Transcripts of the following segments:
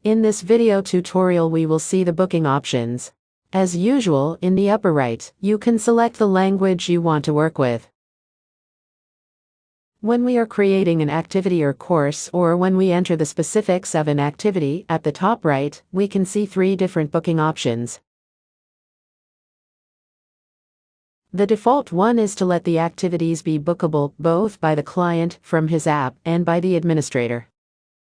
In this video tutorial we will see the booking options. As usual, in the upper right, you can select the language you want to work with. When we are creating an activity or course, or when we enter the specifics of an activity, at the top right, we can see 3 different booking options. The default one is to let the activities be bookable both by the client from his app and by the administrator.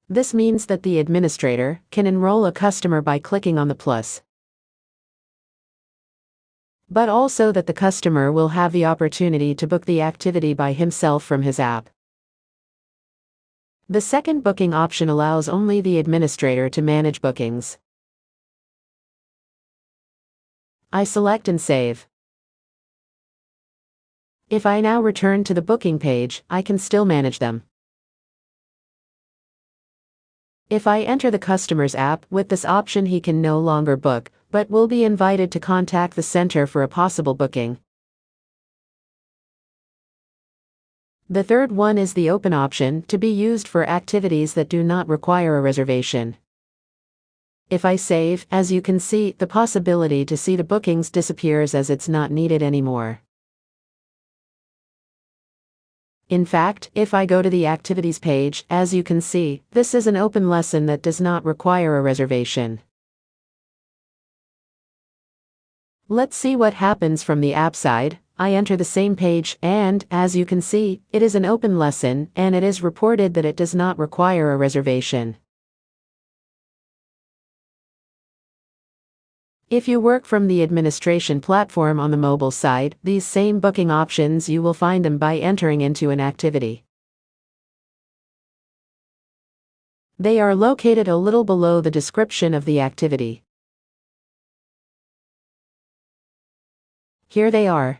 This means that the administrator can enroll a customer by clicking on the plus, but also that the customer will have the opportunity to book the activity by himself from his app. The second booking option allows only the administrator to manage bookings. I select and save. If I now return to the booking page, I can still manage them. If I enter the customer's app with this option, he can no longer book, but will be invited to contact the center for a possible booking. The third one is the open option, to be used for activities that do not require a reservation. If I save, as you can see, the possibility to see the bookings disappears as it's not needed anymore. In fact, if I go to the activities page, as you can see, this is an open lesson that does not require a reservation. Let's see what happens from the app side. I enter the same page, and, as you can see, it is an open lesson, and it is reported that it does not require a reservation. If you work from the administration platform on the mobile side, these same booking options you will find them by entering into an activity. They are located a little below the description of the activity. Here they are.